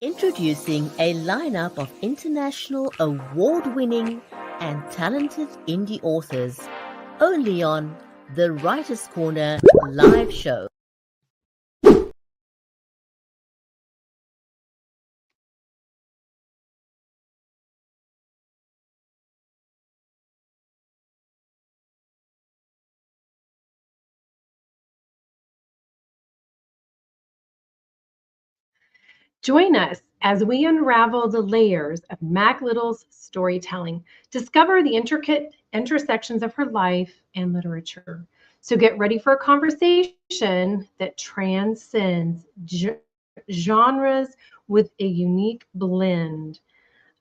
Introducing a lineup of international award-winning and talented indie authors, only on the Writer's Corner live show. Join us as we unravel the layers of Mack Little's storytelling, discover the intricate intersections of her life and literature. So get ready for a conversation that transcends genres with a unique blend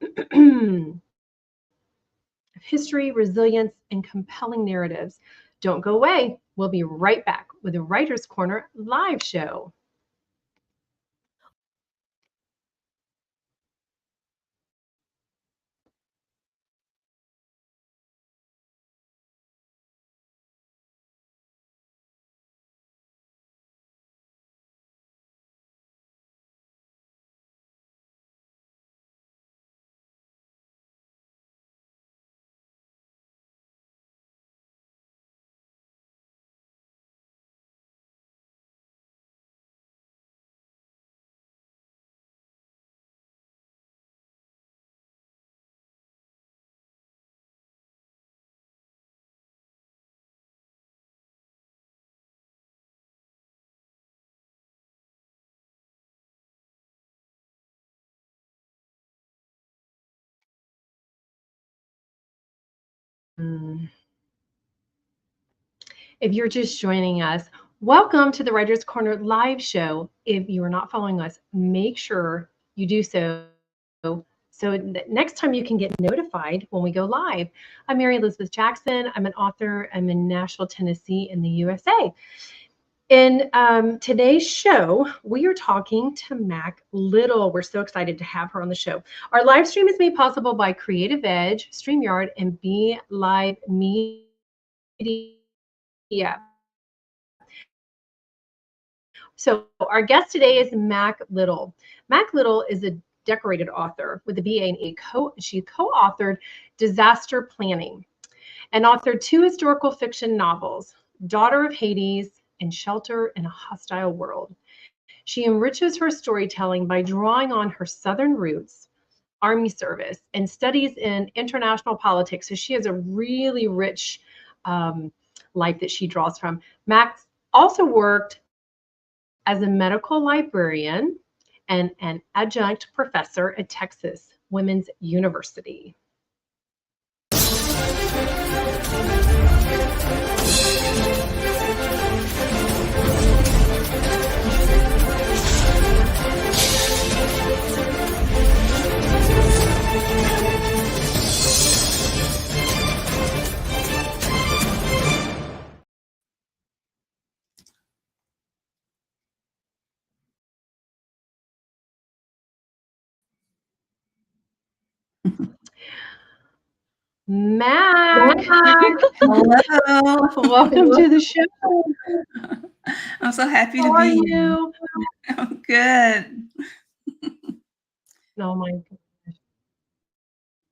of history, resilience, and compelling narratives. Don't go away. We'll be right back with the Writer's Corner live show. If you're just joining us, welcome to the Writer's Corner live show. If you are not following us, make sure you do so that next time you can get notified when we go live. I'm Mary Elizabeth Jackson. I'm an author. I'm in Nashville, Tennessee in the USA. In today's show, we are talking to Mack Little. We're so excited to have her on the show. Our live stream is made possible by Creative Edge, StreamYard, and Be Live Media. So our guest today is Mack Little. Mack Little is a decorated author with a BA and she co-authored Disaster Planning and authored 2 historical fiction novels, Daughter of Hades and Shelter in a Hostile World. She enriches her storytelling by drawing on her Southern roots, Army service, and studies in international politics. So she has a really rich life that she draws from. Mack also worked as a medical librarian and an adjunct professor at Texas Women's University. Mack, hello. Welcome to the show. I'm so happy How to are be you? here. I'm good. Oh my gosh.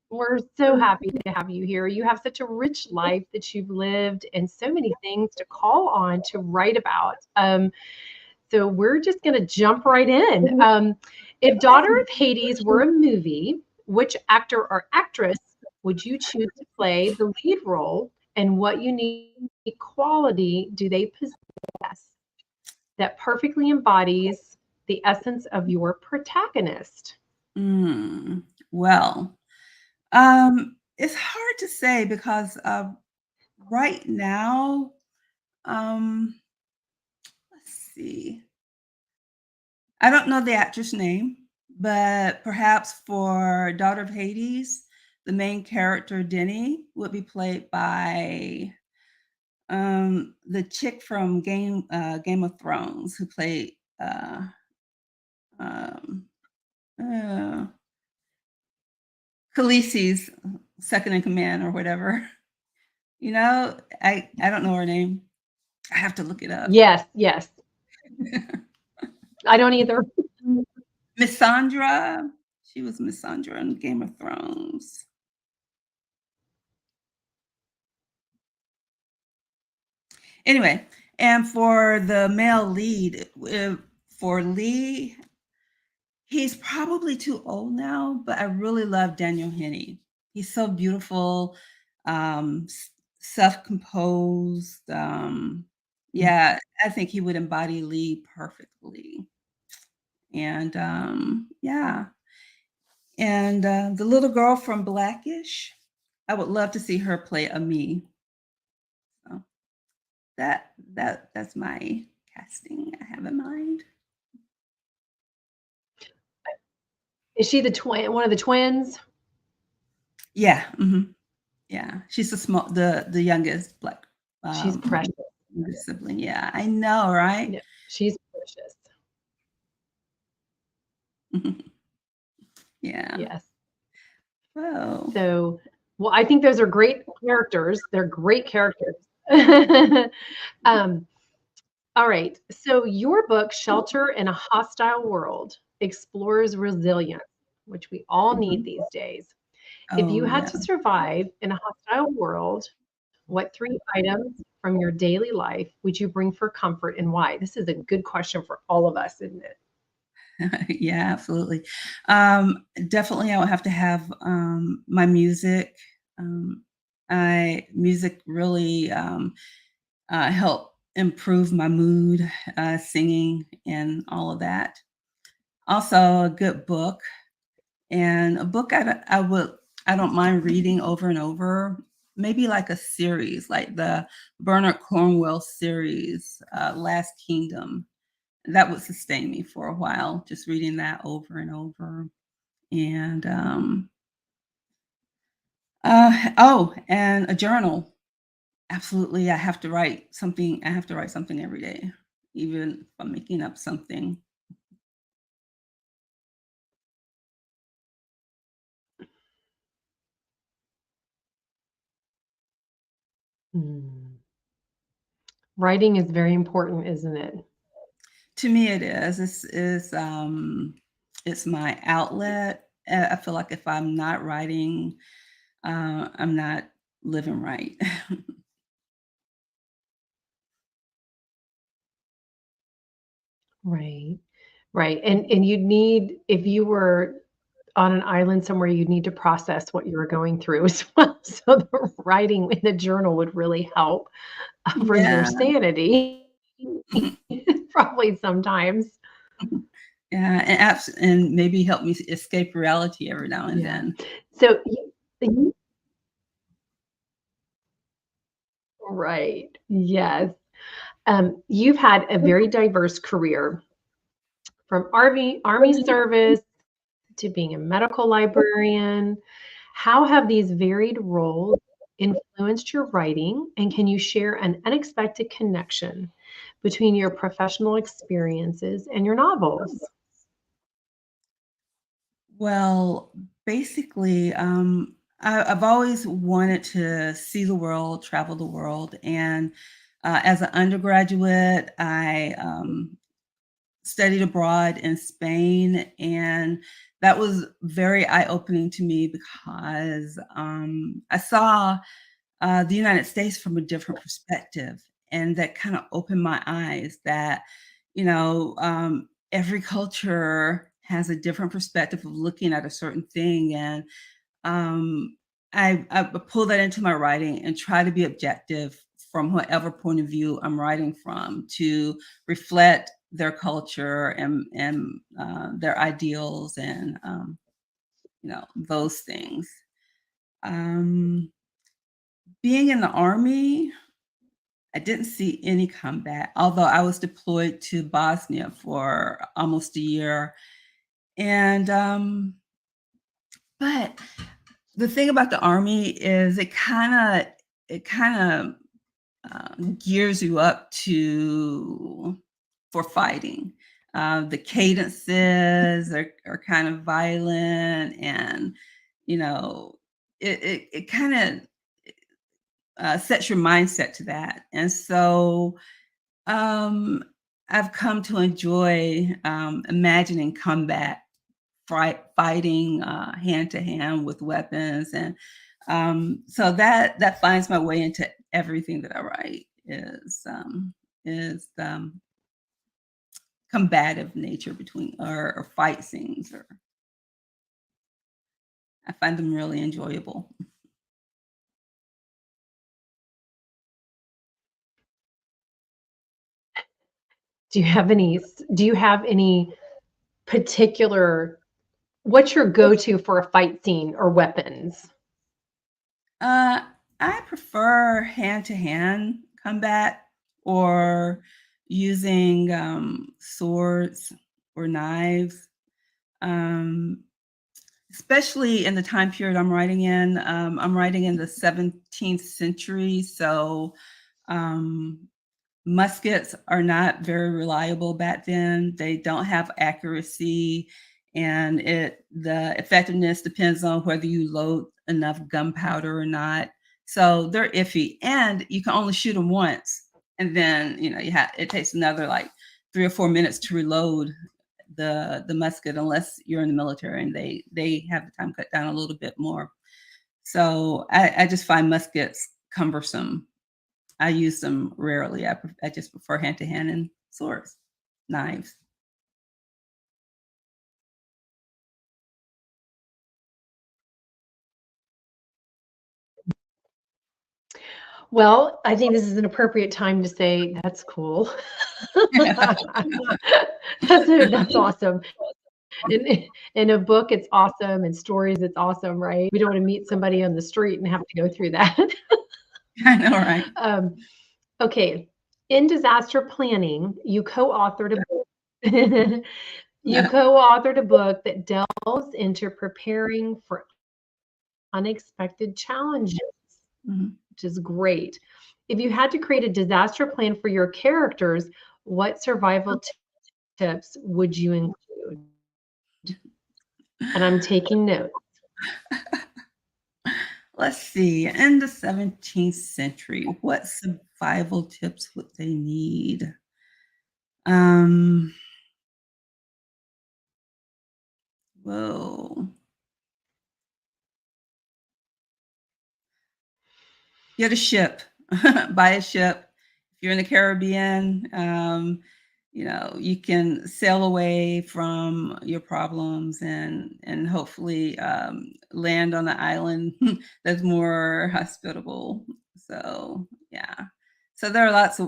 We're so happy to have you here. You have such a rich life that you've lived and so many things to call on to write about. So we're just going to jump right in. If Daughter of Hades were a movie, which actor or actress would you choose to play the lead role, and what unique quality do they possess that perfectly embodies the essence of your protagonist? Well, it's hard to say because right now, let's see. I don't know the actress name, but perhaps for Daughter of Hades, the main character, Denny, would be played by the chick from Game of Thrones who played Khaleesi's second in command or whatever. You know, I don't know her name. I have to look it up. Yes. I don't either. Miss Sandra. She was Miss Sandra in Game of Thrones. Anyway, and for the male lead, for Lee, he's probably too old now, but I really love Daniel Henney. He's so beautiful, self-composed. Yeah, I think he would embody Lee perfectly. And yeah, and the little girl from Blackish, I would love to see her play Ami. So that's my casting I have in mind. Is she the twin? One of the twins? Yeah. Yeah. She's the youngest black She's precious. sibling. Yeah, I know, right? Yeah, she's precious. Yeah. Yes. Oh. So, well, I think those are great characters. They're great characters. All right. So your book, Shelter in a Hostile World, explores resilience, which we all need these days. If you Oh, had yeah. to survive in a hostile world, what 3 items from your daily life would you bring for comfort and why? This is a good question for all of us, isn't it? Yeah, absolutely. Definitely, I would have to have my music. Music really help improve my mood, singing and all of that. Also, a good book, and a book I don't mind reading over and over. Maybe like a series, like the Bernard Cornwell series, Last Kingdom. That would sustain me for a while, just reading that over and over. And and a journal. Absolutely, I have to write something. I have to write something every day, even if I'm making up something. Hmm. Writing is very important, isn't it? To me, it is. It's my outlet. I feel like if I'm not writing, I'm not living right. Right. Right. And you'd need, if you were on an island somewhere, you'd need to process what you were going through as well. So the writing in the journal would really help for your Yeah. sanity, probably sometimes. Yeah, and maybe help me escape reality every now and Yeah. then. So right. Yes. You've had a very diverse career from army service to being a medical librarian. How have these varied roles influenced your writing? And can you share an unexpected connection between your professional experiences and your novels? Well, basically, I've always wanted to see the world, travel the world, and as an undergraduate, I studied abroad in Spain, and that was very eye-opening to me because I saw the United States from a different perspective, and that kind of opened my eyes that, every culture has a different perspective of looking at a certain thing, and um, I pull that into my writing and try to be objective from whatever point of view I'm writing from to reflect their culture and their ideals and those things. Um, Being in the army, I didn't see any combat, although I was deployed to Bosnia for almost a year. And but the thing about the army is it kind of gears you up to for fighting. The cadences are kind of violent, and it kind of sets your mindset to that. And so um, I've come to enjoy imagining combat fighting hand to hand with weapons, and so that finds my way into everything that I write is combative nature between or fight scenes, or I find them really enjoyable. Do you have any particular, what's your go-to for a fight scene or weapons? I prefer hand-to-hand combat, or using swords or knives, especially in the time period I'm writing in. I'm writing in the 17th century, so muskets are not very reliable back then. They don't have accuracy, and the effectiveness depends on whether you load enough gunpowder or not. So they're iffy, and you can only shoot them once, and then it takes another like 3 or 4 minutes to reload the musket, unless you're in the military and they have the time cut down a little bit more. So I just find muskets cumbersome. I use them rarely. I just prefer hand-to-hand and swords, knives. Well, I think this is an appropriate time to say that's cool. That's awesome. In a book, it's awesome. In stories, it's awesome, right? We don't want to meet somebody on the street and have to go through that. I know, right? Okay. In disaster planning, you co-authored a book. You co-authored a book that delves into preparing for unexpected challenges, which is great. If you had to create a disaster plan for your characters, what survival tips would you include? And I'm taking notes. Let's see. In the 17th century, what survival tips would they need? Whoa. Get a ship. Buy a ship. If you're in the Caribbean, you can sail away from your problems and hopefully land on an island that's more hospitable. So yeah. So there are lots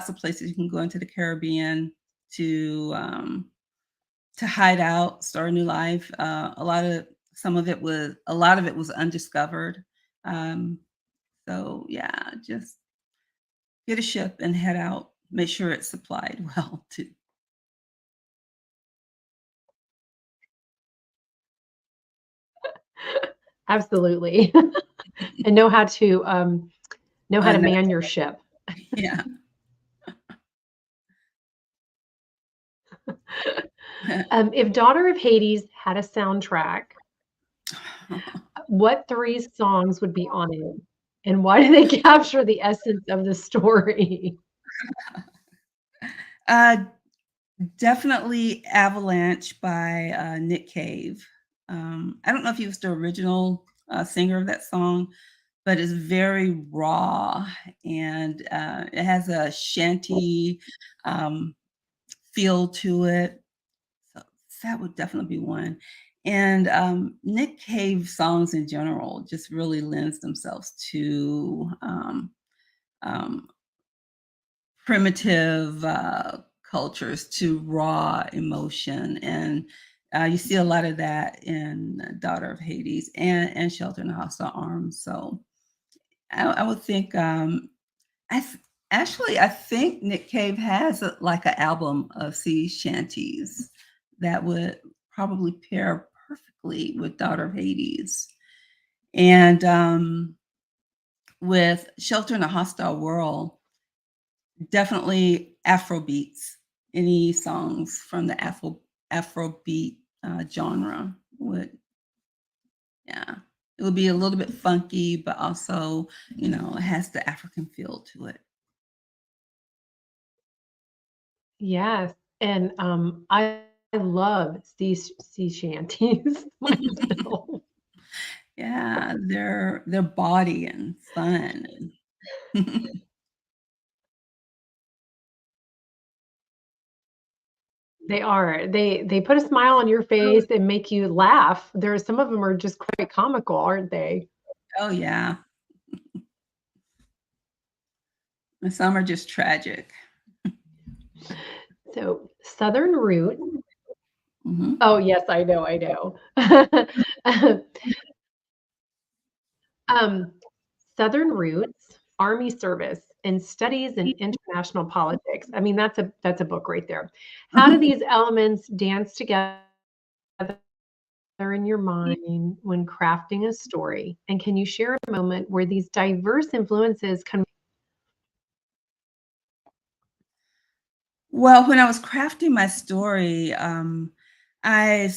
of places you can go into the Caribbean to hide out, start a new life. A lot of it was undiscovered. So yeah, just get a ship and head out. Make sure it's supplied well too. Absolutely. And know how to man your ship. Yeah. If Daughter of Hades had a soundtrack, what 3 songs would be on it? And why do they capture the essence of the story? Definitely Avalanche by Nick Cave. I don't know if he was the original singer of that song, but it's very raw, and it has a shanty feel to it. So that would definitely be one. And Nick Cave songs in general just really lends themselves to primitive cultures, to raw emotion, and you see a lot of that in Daughter of Hades and Shelter in the Hostile Arms. So I would think I think Nick Cave has like an album of sea shanties that would probably pair perfectly with Daughter of Hades. And with Shelter in a Hostile World, definitely Afro beats. Any songs from the Afrobeat genre would, yeah, it would be a little bit funky, but also, it has the African feel to it. Yes. And I love sea shanties myself. Yeah, they're body and fun. They are. They put a smile on your face and make you laugh. Some of them are just quite comical, aren't they? Oh yeah. And some are just tragic. So Southern Root. Mhm. Oh yes, I know, I know. um, Southern Roots, Army Service, and Studies in International Politics. I mean, that's a book right there. How do these elements dance together in your mind when crafting a story? And can you share a moment where these diverse influences Well, when I was crafting my story, I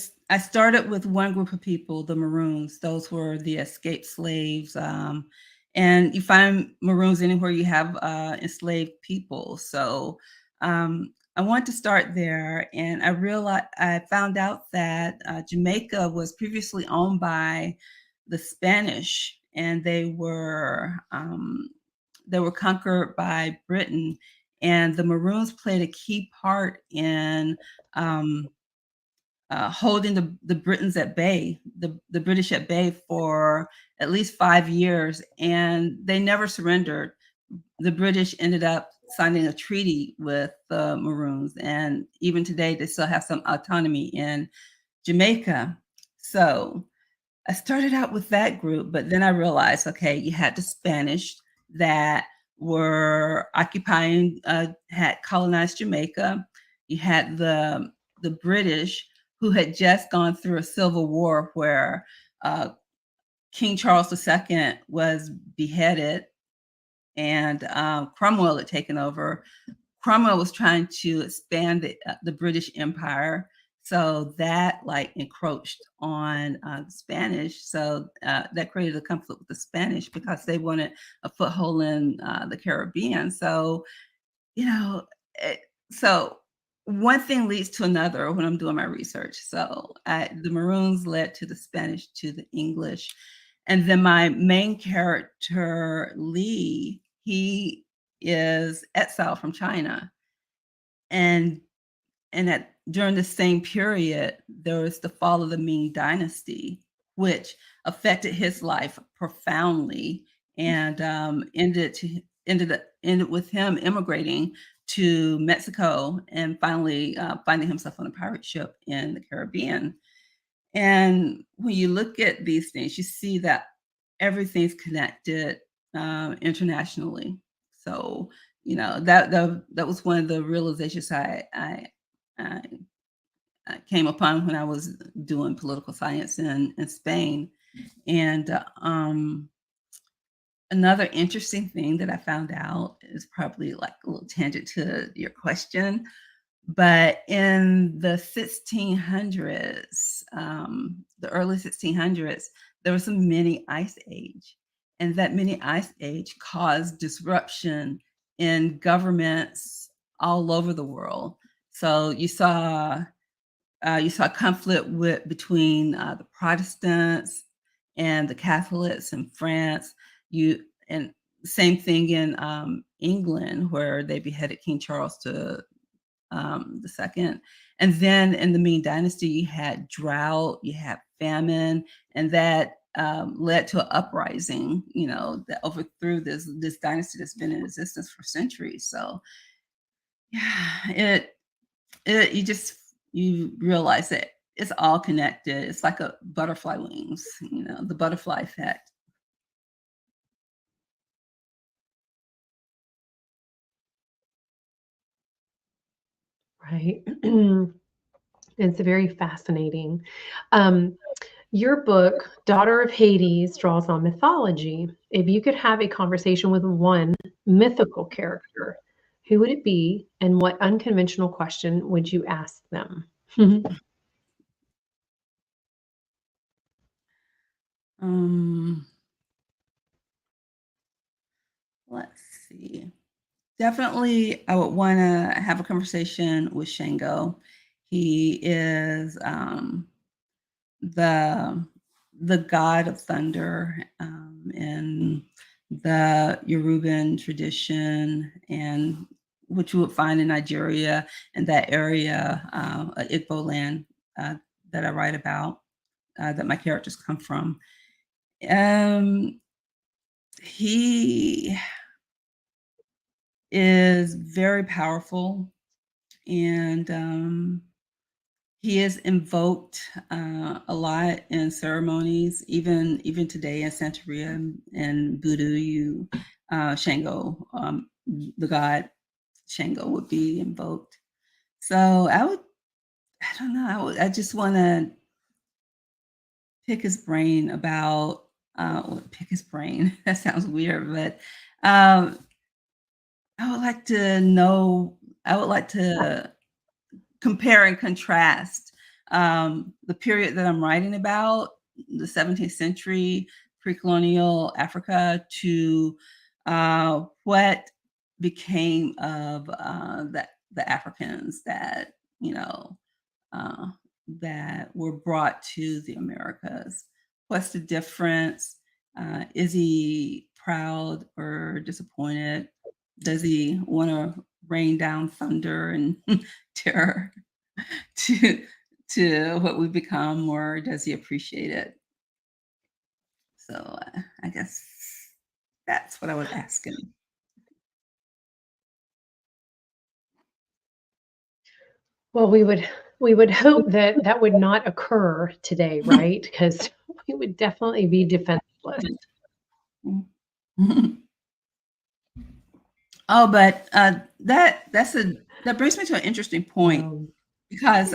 started with one group of people, the Maroons. Those were the escaped slaves, and you find Maroons anywhere you have enslaved people. So I wanted to start there, and I found out that Jamaica was previously owned by the Spanish, and they were conquered by Britain, and the Maroons played a key part in holding the Britons at bay, the British at bay for at least 5 years, and they never surrendered. The British ended up signing a treaty with the Maroons, and even today they still have some autonomy in Jamaica. So I started out with that group, but then I realized, okay, you had the Spanish that were occupying, had colonized Jamaica. You had the British who had just gone through a civil war where uh, King Charles II was beheaded and Cromwell had taken over. Cromwell was trying to expand the British Empire, so that like encroached on Spanish. So that created a conflict with the Spanish because they wanted a foothold in the Caribbean. So you know, it, so one thing leads to another when I'm doing my research. So the Maroons led to the Spanish, to the English, and then my main character Lee, he is exiled from China, and during the same period, there was the fall of the Ming Dynasty, which affected his life profoundly, and ended with him immigrating to Mexico and finally finding himself on a pirate ship in the Caribbean. And when you look at these things, you see that everything's connected internationally. So that was one of the realizations I came upon when I was doing political science in Spain. And another interesting thing that I found out is probably like a little tangent to your question, but in the 1600s, the early 1600s, there was a mini ice age, and that mini ice age caused disruption in governments all over the world. So you saw conflict between the Protestants and the Catholics in France. And same thing in England, where they beheaded King Charles the second. And then in the Ming Dynasty, you had drought, you had famine, and that led to an uprising, that overthrew this dynasty that's been in existence for centuries. So yeah, you realize that it's all connected. It's like a butterfly wings, the butterfly effect. right? It's very fascinating. Your book, Daughter of Hades, draws on mythology. If you could have a conversation with one mythical character, who would it be, and what unconventional question would you ask them? Um, let's see. Definitely, I would want to have a conversation with Shango. He is the god of thunder in the Yoruban tradition, and which you would find in Nigeria and that area, Igbo land that I write about, that my characters come from. He is very powerful, and he is invoked a lot in ceremonies, even today in Santeria and Voodoo. Shango, the god Shango, would be invoked. So I don't know. I just want to pick his brain about. Pick his brain. That sounds weird, but I would like to know. I would like to compare and contrast the period that I'm writing about, the 17th century, pre-colonial Africa, to what became of the Africans that, that were brought to the Americas. What's the difference? Is he proud or disappointed? Does he want to rain down thunder and terror to what we become, or does he appreciate it? So I guess that's what I would ask him. Well, we would hope that that would not occur today, right? Because we would definitely be defenseless. Oh, but that brings me to an interesting point, because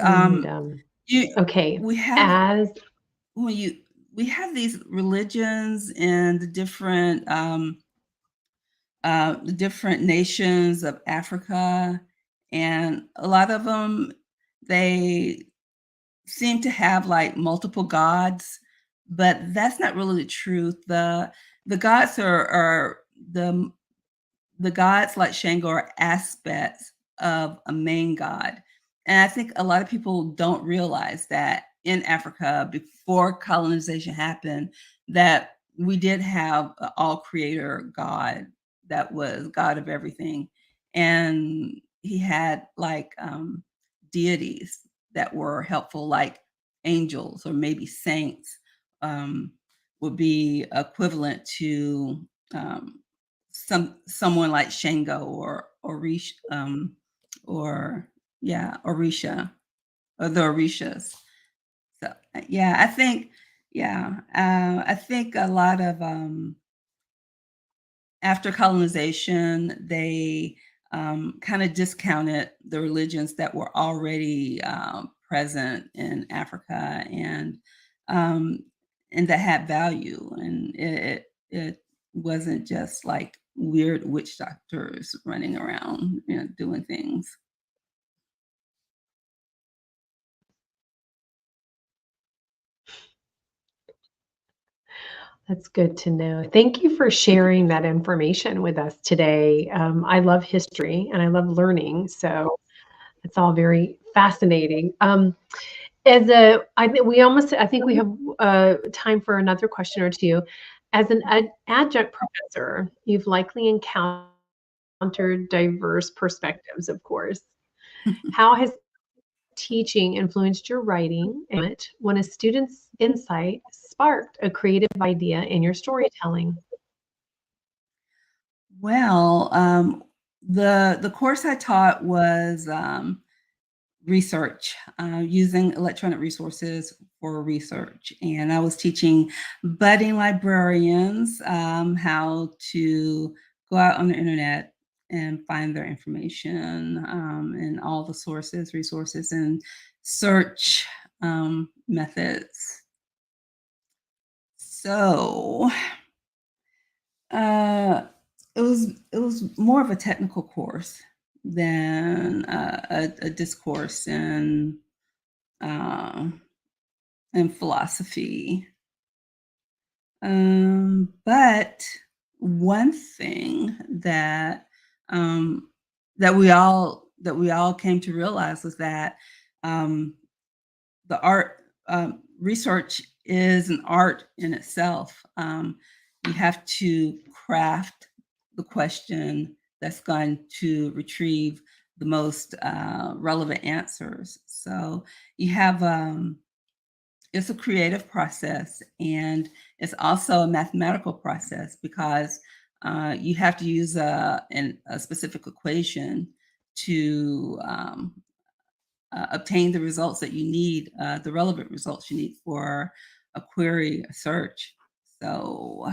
okay, we have we have these religions and the different nations of Africa, and a lot of them, they seem to have like multiple gods, but that's not really the truth. The gods are the gods like Shango are aspects of a main god. And I think a lot of people don't realize that in Africa, before colonization happened, that we did have an all creator God that was God of everything. And he had like deities that were helpful, like angels or maybe saints, would be equivalent to someone like Shango or Orisha, Orisha, or the Orishas. So I think I think a lot of after colonization, they kind of discounted the religions that were already present in Africa, and that had value, and it wasn't just like weird witch doctors running around, doing things. That's good to know. Thank you for sharing that information with us today. I love history and I love learning, so it's all very fascinating. I think we have time for another question or two. As an adjunct professor, you've likely encountered diverse perspectives, of course. How has teaching influenced your writing, and when a student's insight sparked a creative idea in your storytelling? Well, the course I taught was research, using electronic resources for research. And I was teaching budding librarians how to go out on the internet and find their information, and all the sources, resources, and search methods. So it was more of a technical course than a discourse in philosophy. But one thing that that we all came to realize was that the art research is an art in itself. You have to craft the question that's going to retrieve the most relevant answers. So you have it's a creative process, and it's also a mathematical process because you have to use a specific equation to obtain the results that you need, the relevant results you need for a query, a search. So,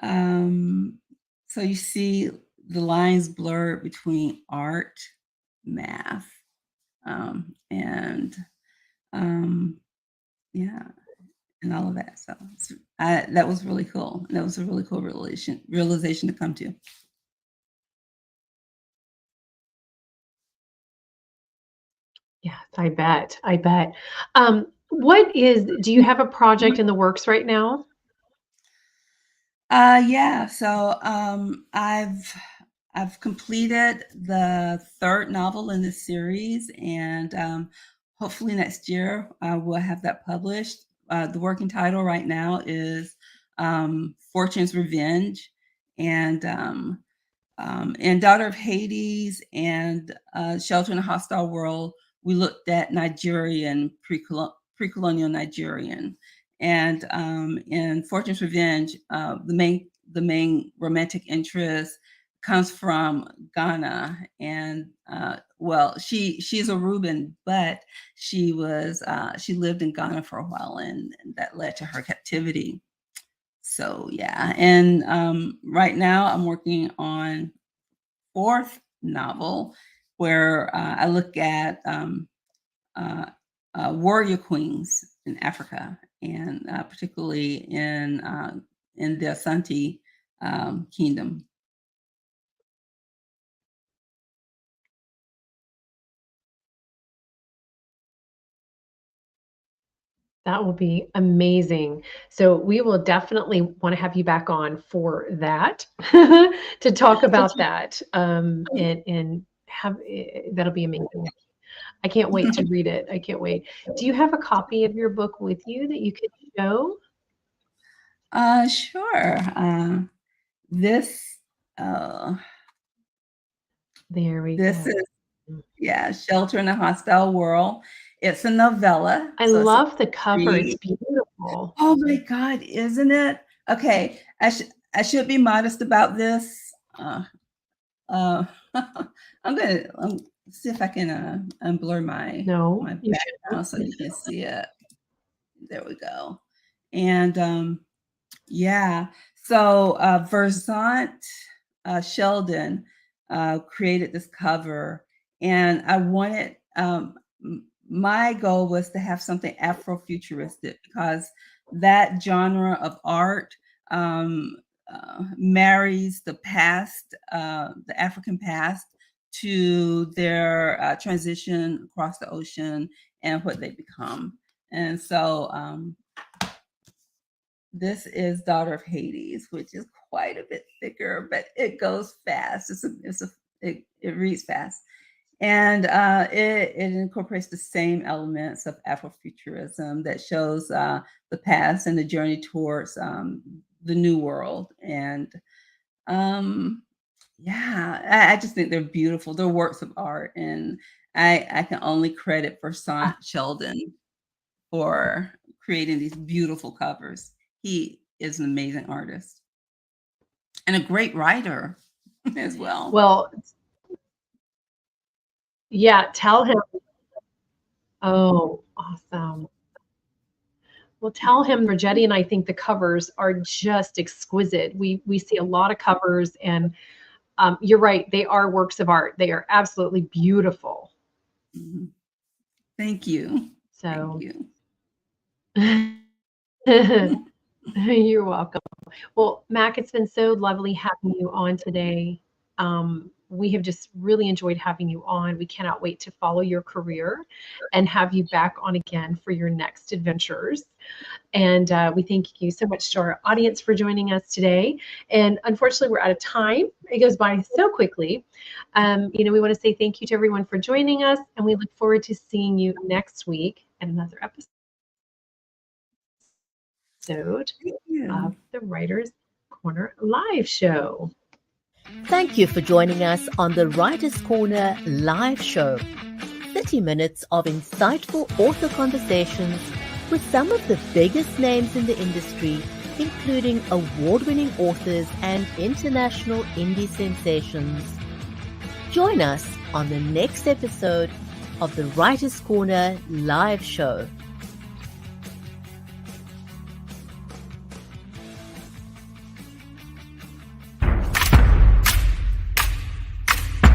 so you see the lines blurred between art, math, and yeah, and all of that. So that was really cool. That was a really cool realization to come to. Yes, I bet. I bet. Do you have a project in the works right now? Yeah. So I've completed the third novel in this series, and hopefully next year we'll have that published. The working title right now is Fortune's Revenge, and Daughter of Hades and Shelter in a Hostile World, we looked at Nigerian, pre-colonial Nigerian. And in Fortune's Revenge, the main romantic interest comes from Ghana. And well, she's a Reuben, but she lived in Ghana for a while, and that led to her captivity. So yeah, and right now I'm working on fourth novel where I look at warrior queens in Africa, and particularly in the Asante kingdom. That will be amazing. So we will definitely want to have you back on for that to talk about that. And have that'll be amazing. I can't wait to read it. I can't wait. Do you have a copy of your book with you that you could show? Sure. This uh, There we this go. is Shelter in a Hostile World. It's a novella, I so it's a love the cover. It's read. beautiful. Oh my God, isn't it? Okay, I should be modest about this. Uh, I'm gonna see if I can unblur my No, you background so you can see it. There we go. And yeah, so Versant Sheldon created this cover, and I wanted my goal was to have something Afrofuturistic because that genre of art marries the past, the African past, to their transition across the ocean and what they become. And so this is Daughter of Hades, which is quite a bit thicker, but it goes fast. It reads fast. And it incorporates the same elements of Afrofuturism that shows the past and the journey towards the new world. And yeah, I just think they're beautiful. They're works of art. And I can only credit Versant Sheldon for creating these beautiful covers. He is an amazing artist and a great writer as well. Well, yeah, tell him. Oh, awesome. Well, tell him Rajetti and I think the covers are just exquisite. We see a lot of covers, and you're right, they are works of art. They are absolutely beautiful. Mm-hmm. Thank you. So Thank you. you're welcome. Well, Mac, it's been so lovely having you on today. we have just really enjoyed having you on. We cannot wait to follow your career and have you back on again for your next adventures. And we thank you so much to our audience for joining us today. And unfortunately, we're out of time. It goes by so quickly. We want to say thank you to everyone for joining us, and we look forward to seeing you next week at another episode of the Writers Corner Live Show. Thank you for joining us on the Writers Corner Live Show. 30 minutes of insightful author conversations with some of the biggest names in the industry, including award-winning authors and international indie sensations. Join us on the next episode of the Writers Corner Live Show.